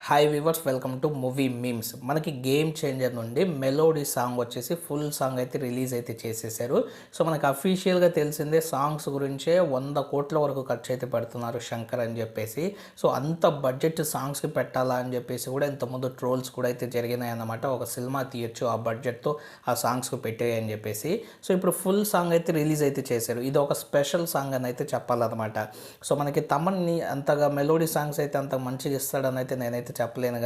Hi weavers, welcome to movie memes. మనకి game changer నుండి melody song వచ్చేసి full song అయితే రిలీజ్ అయితే చేసేసారు. సో మనకు అఫీషియల్గా తెలిసిందే సాంగ్స్ గురించే 100 కోట్ల వరకు ఖర్చు అయితే పెడుతున్నారు శంకర్ అని చెప్పేసి. సో అంత బడ్జెట్ సాంగ్స్కి పెట్టాలా అని చెప్పేసి కూడా ఇంతకుముందు ట్రోల్స్ కూడా అయితే జరిగినాయి అన్నమాట. ఒక సినిమా తీయొచ్చు ఆ బడ్జెట్తో ఆ సాంగ్స్కి పెట్టాయి అని చెప్పేసి. సో ఇప్పుడు ఫుల్ సాంగ్ అయితే రిలీజ్ అయితే చేశారు. ఇది ఒక స్పెషల్ సాంగ్ అని అయితే చెప్పాలన్నమాట. సో మనకి తమన్ని అంతగా మెలోడీ సాంగ్స్ అయితే అంత మంచిగా ఇస్తాడని అయితే నేనైతే చెప్పలేను.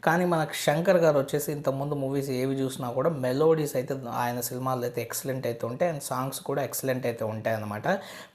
కానీ మనకు శంకర్ గారు వచ్చేసి ఇంతకుముందు మూవీస్ ఏవి చూసినా కూడా మెలోడీస్ అయితే ఆయన సినిమాల్లో అయితే ఎక్సలెంట్ అయితే ఉంటాయి అండ్ సాంగ్స్ కూడా ఎక్సలెంట్ అయితే ఉంటాయి అన్నమాట.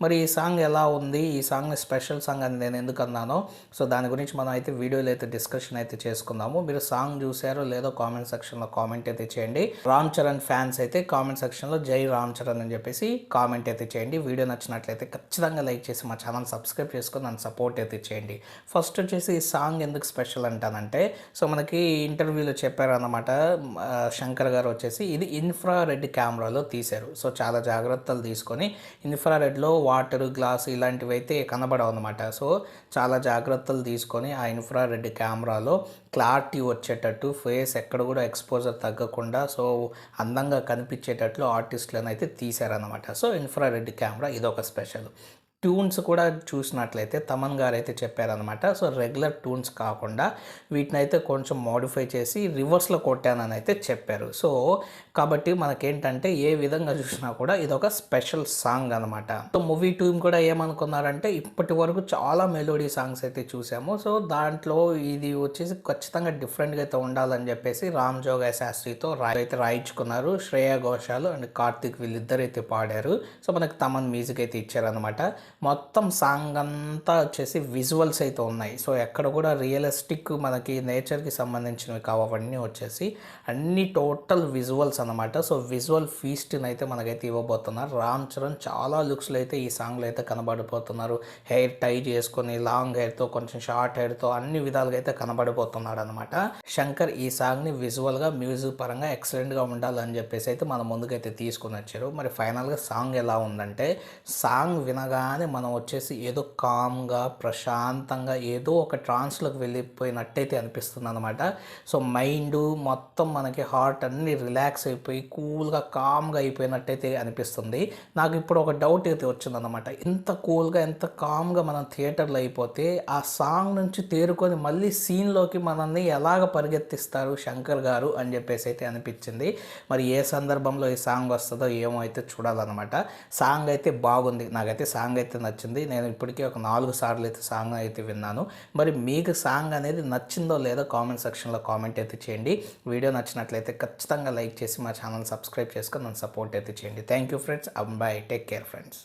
మరి ఈ సాంగ్ ఎలా ఉంది, ఈ సాంగ్ని స్పెషల్ సాంగ్ అని నేను ఎందుకు అన్నానో సో దాని గురించి మనం అయితే వీడియోలో అయితే డిస్కషన్ అయితే చేసుకుందాము. మీరు సాంగ్ చూసారో లేదో కామెంట్ సెక్షన్లో కామెంట్ అయితే చేయండి. రామ్ చరణ్ ఫ్యాన్స్ అయితే కామెంట్ సెక్షన్లో జై రామ్ చరణ్ అని చెప్పేసి కామెంట్ అయితే చేయండి. వీడియో నచ్చినట్లయితే ఖచ్చితంగా లైక్ చేసి మా ఛానల్ సబ్స్క్రైబ్ చేసుకొని నన్ను సపోర్ట్ అయితే చేయండి. ఫస్ట్ వచ్చేసి ఈ సాంగ్ ఎందుకు స్పెషల్ అంటానంటే, సో మనకి ఇంటర్వ్యూలో చెప్పారన్నమాట శంకర్ గారు వచ్చేసి ఇది ఇన్ఫ్రారెడ్ కెమెరాలో తీశారు. సో చాలా జాగ్రత్తలు తీసుకొని ఇన్ఫ్రారెడ్లో వాటర్ గ్లాస్ ఇలాంటివి అయితే కనబడవు అనమాట. సో చాలా జాగ్రత్తలు తీసుకొని ఆ ఇన్ఫ్రారెడ్ కెమెరాలో క్లారిటీ వచ్చేటట్టు ఫేస్ ఎక్కడ కూడా ఎక్స్పోజర్ తగ్గకుండా సో అందంగా కనిపించేటట్లు ఆర్టిస్టులను అయితే తీశారనమాట. సో ఇన్ఫ్రారెడ్ కెమెరా ఇదొక స్పెషల్. ట్యూన్స్ కూడా చూసినట్లయితే తమన్ గారు అయితే చెప్పారనమాట. సో రెగ్యులర్ ట్యూన్స్ కాకుండా వీటిని అయితే కొంచెం మోడిఫై చేసి రివర్స్లో కొట్టానని అయితే చెప్పారు. సో కాబట్టి మనకేంటంటే ఏ విధంగా చూసినా కూడా ఇదొక స్పెషల్ సాంగ్ అనమాట. సో మూవీ టీమ్ కూడా ఏమనుకున్నారంటే ఇప్పటి వరకు చాలా మెలోడీ సాంగ్స్ అయితే చూసాము. సో దాంట్లో ఇది వచ్చేసి ఖచ్చితంగా డిఫరెంట్గా అయితే ఉండాలని చెప్పేసి రామ్ జోగయ్య శాస్త్రితో అయితే రాయించుకున్నారు. శ్రేయా ఘోషాల్ అండ్ కార్తిక్ వీళ్ళిద్దరు అయితే పాడారు. సో మనకి తమన్ మ్యూజిక్ అయితే ఇచ్చారనమాట. మొత్తం సాంగ్ అంతా వచ్చేసి విజువల్స్ అయితే ఉన్నాయి. సో ఎక్కడ కూడా రియలిస్టిక్ మనకి నేచర్కి సంబంధించినవి కావన్నీ వచ్చేసి అన్ని టోటల్ విజువల్స్ అనమాట. సో విజువల్ ఫీస్ట్ని అయితే మనకైతే ఇవ్వబోతున్నారు. రామ్ చరణ్ చాలా లుక్స్లో అయితే ఈ సాంగ్లో అయితే కనబడిపోతున్నారు. హెయిర్ టై చేసుకొని లాంగ్ హెయిర్తో కొంచెం షార్ట్ హెయిర్తో అన్ని విధాలుగా అయితే కనబడిపోతున్నాడు అనమాట. శంకర్ ఈ సాంగ్ని విజువల్గా మ్యూజిక్ పరంగా ఎక్సలెంట్గా ఉండాలని చెప్పేసి అయితే మన ముందుకైతే తీసుకుని వచ్చారు. మరి ఫైనల్గా సాంగ్ ఎలా ఉందంటే, సాంగ్ వినగానే మనం వచ్చేసి ఏదో కామ్గా ప్రశాంతంగా ఏదో ఒక ట్రాన్స్లోకి వెళ్ళిపోయినట్టయితే అనిపిస్తుంది అనమాట. సో మైండ్ మొత్తం మనకి హార్ట్ అన్నీ రిలాక్స్ అయిపోయి కూల్గా కామ్గా అయిపోయినట్టయితే అనిపిస్తుంది. నాకు ఇప్పుడు ఒక డౌట్ అయితే వచ్చిందనమాట. ఇంత కూల్గా ఎంత కామ్గా మనం థియేటర్లో అయిపోతే ఆ సాంగ్ నుంచి తేరుకొని మళ్ళీ సీన్లోకి మనల్ని ఎలాగ పరిగెత్తిస్తారు శంకర్ గారు అని చెప్పేసి అయితే అనిపించింది. మరి ఏ సందర్భంలో ఈ సాంగ్ వస్తుందో ఏమో అయితే చూడాలన్నమాట. సాంగ్ అయితే బాగుంది, నాకైతే సాంగ్ అయితే నచ్చింది. నేను ఇప్పటికీ ఒక 4 సార్లు అయితే సాంగ్ అయితే విన్నాను. మరి మీకు సాంగ్ అనేది నచ్చిందో లేదో కామెంట్ సెక్షన్లో కామెంట్ అయితే చేయండి. వీడియో నచ్చినట్లయితే ఖచ్చితంగా లైక్ చేసి మా ఛానల్ సబ్స్క్రైబ్ చేసుకొని నన్ను సపోర్ట్ అయితే చేయండి. Thank you friends. By, take care friends.